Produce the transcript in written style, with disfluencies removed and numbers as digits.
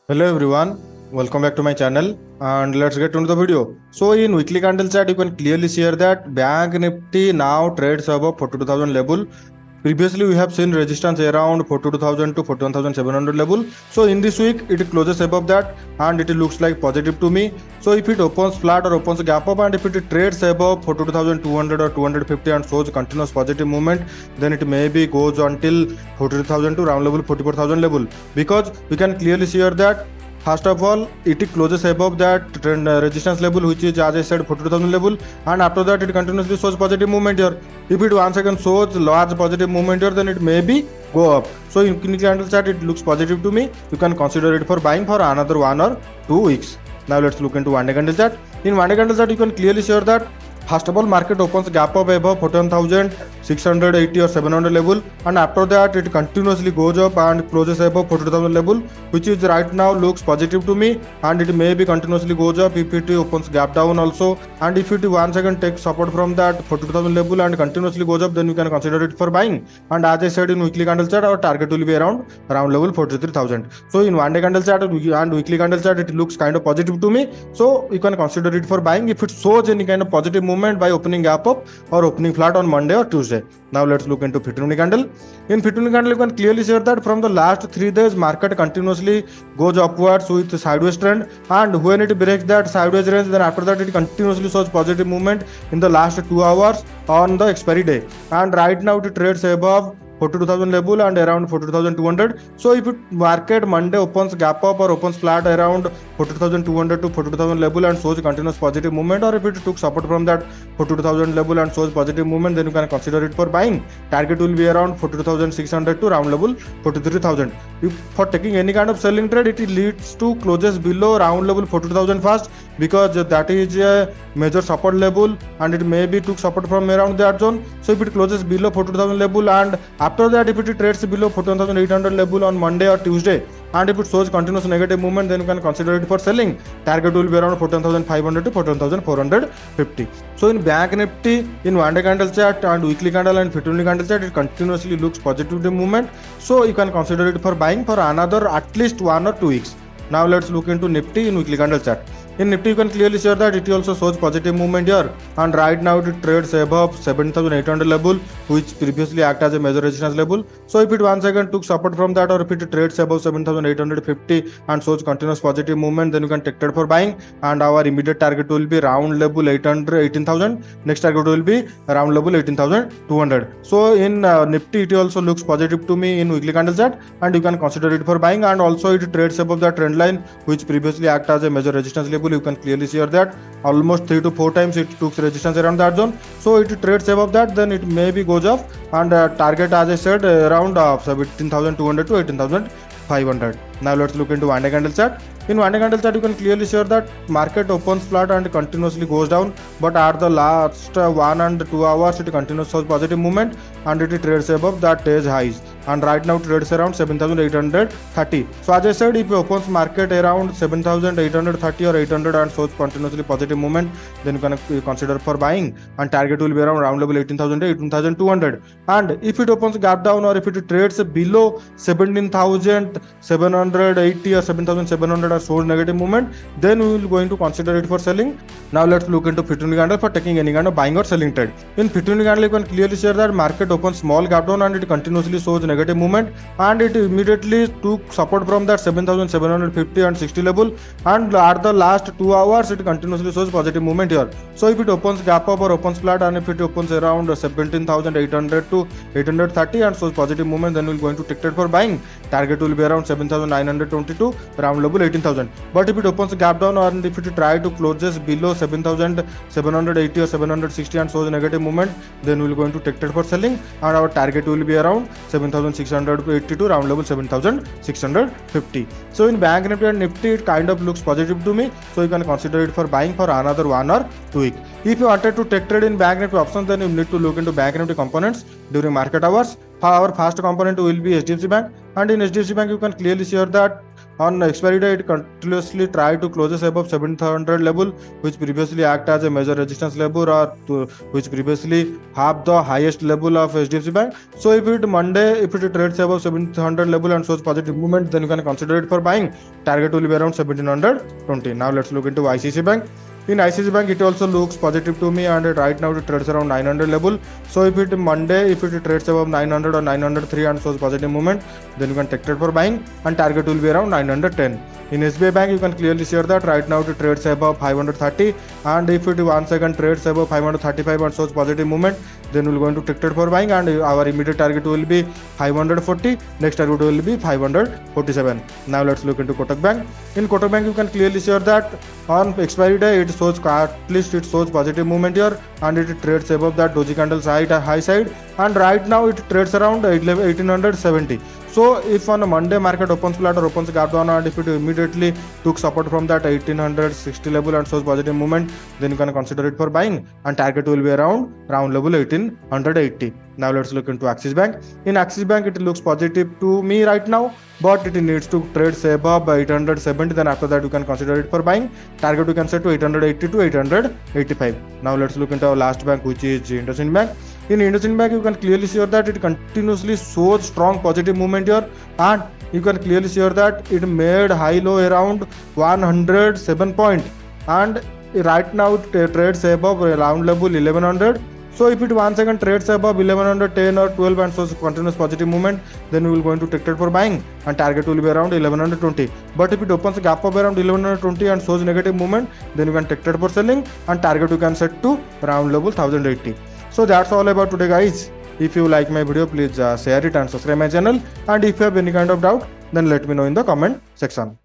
Hello everyone, welcome back to my channel and let's get into the video. So in weekly candle chart you can clearly see here that Bank Nifty now trades above 42,000 level. Previously we have seen resistance around 42,000 to 41,700 level. So in this week it closes above that and it looks like positive to me. So if it opens flat or opens gap up and if it trades above 42,200 or 250 and shows continuous positive movement, then it maybe goes until 42,000 to round level 44,000 level, because we can clearly see here that first of all it closes above that trend, resistance level, which is as I said 42,000 level, and after that it continuously shows positive movement here. If it once again shows large positive movement here, then it may be go up. So in weekly candle chart it looks positive to me. You can consider it for buying for another 1 or 2 weeks. Now let's look into one day candle chart. In one day candle chart you can clearly see that first of all market opens gap up above 14,680 or 700 level, and after that it continuously goes up and closes above 42,000 level, which is right now looks positive to me, and it may be continuously goes up if it opens gap down also, and if it once again takes support from that 42,000 level and continuously goes up, then you can consider it for buying. And as I said, in weekly candle chart our target will be around level 43,000. So in one day candle chart and weekly candle chart it looks kind of positive to me, so you can consider it for buying if it shows any kind of positive movement by opening gap up or opening flat on Monday or Tuesday. Now let's look into 50-minute candle. In 50-minute candle you can clearly see that from the last 3 days market continuously goes upwards with sideways trend, and when it breaks that sideways range, then after that it continuously shows positive movement in the last 2 hours on the expiry day, and right now it trades above 42,000 level and around 42,200. So if it market Monday opens gap up or opens flat around 42,200 to 42,000 level and shows continuous positive movement, or if it took support from that 42,000 level and shows positive movement, then you can consider it for buying. Target will be around 42,600 to round level 43,000. If for taking any kind of selling trade, it leads to closes below round level 42,000 first, because that is a major support level and it may be took support from around that zone. So if it closes below 42,000 level and after that if it trades below 14,800 level on Monday or Tuesday, and if it shows continuous negative movement, then you can consider it for selling. Target will be around 14,500 to 14,450. So in Bank Nifty, in one day candle chart and weekly candle and 50-minute candle chart, it continuously looks positive movement. So you can consider it for buying for another at least 1 or 2 weeks. Now let's look into Nifty in weekly candle chart. In Nifty you can clearly see that it also shows positive movement here, and right now it trades above 7,800 level, which previously acted as a major resistance level. So if it once again took support from that, or if it trades above 7,850 and shows continuous positive movement, then you can take trade for buying, and our immediate target will be round level 18,000. Next target will be round level 18,200. So in Nifty it also looks positive to me in weekly candle chart, and you can consider it for buying, and also it trades above the trend line, which previously acted as a major resistance level. You can clearly see here that almost 3 to 4 times it took resistance around that zone. So it trades above that, then it maybe goes up, and target as I said around 17,200 to 18,500. Now let's look into one day candle chart. In one day candle chart you can clearly see that market opens flat and continuously goes down, but at the last 1 and 2 hours it continues shows positive movement and it trades above that day's highs, and right now trades around 7,830. So as I said, if it opens market around 7,830 or 800 and shows continuously positive movement, then you can consider for buying, and target will be around round level 18,000 to 18,200. And if it opens gap down or if it trades below 17,780 or 7,700 or shows negative movement, then we will going to consider it for selling. Now let's look into 15-minute candle for taking any kind of buying or selling trade. In 15-minute candle you can clearly see that market opens small gap down and it continuously shows negative movement, and it immediately took support from that 7,750 and 60 level, and at the last 2 hours it continuously shows positive movement here. So if it opens gap up or opens flat, and if it opens around 17,800 to 830 and shows positive movement, then we're going to take trade for buying. Target will be around 7,922, round level 18,000. But if it opens gap down, or if it try to closes below 7,780 or 760 and shows negative movement, then we're going to take trade for selling, and our target will be around 7,682, round level 7,650. So in Bank Nifty and Nifty it kind of looks positive to me, so you can consider it for buying for another 1 or 2 weeks. If you wanted to take trade in Bank Nifty options, then you need to look into Bank Nifty components during market hours. Our first component will be HDFC Bank, and in HDFC Bank you can clearly see that On expiry day, it continuously tried to closes above 1700 level, which previously act as a major resistance level, or which previously have the highest level of HDFC Bank. So if it Monday, if it trades above 1700 level and shows positive movement, then you can consider it for buying. Target will be around 1720. Now let's look into ICICI Bank. In ICICI Bank, it also looks positive to me, and right now it trades around 900 level. So if it Monday, if it trades above 900 or 903 and shows positive movement, then you can take trade for buying, and target will be around 910. In SBI Bank, you can clearly see that right now it trades above 530, and if it once again trades above 535 and shows positive movement, then we're going to take trade for buying, and our immediate target will be 540. Next target will be 547. Now let's look into Kotak Bank. In Kotak Bank, you can clearly see that on expiry day, it shows at least it shows positive movement here, and it trades above that doji candle's high side, and right now it trades around 1870. So if on a Monday market opens flat or opens gap down, and if it immediately took support from that 1860 level and shows positive movement, then you can consider it for buying, and target will be around round level 1880. Now let's look into Axis Bank. In Axis Bank, it looks positive to me right now, but it needs to trade above 870. Then after that, you can consider it for buying. Target you can set to 880 to 885. Now let's look into our last bank, which is IndusInd Bank. In IndusInd Bank, you can clearly see that it continuously shows strong positive movement here, and you can clearly see that it made high low around 107 point, and right now it trades above round level 1100. So if it once again trades above 1110 or 12 and shows continuous positive movement, then we will going to take trade for buying, and target will be around 1120. But if it opens a gap of around 1120 and shows negative movement, then you can take trade for selling, and target you can set to round level 1080. So that's all about today, guys. If you like my video, please share it and subscribe my channel, and if you have any kind of doubt, then let me know in the comment section.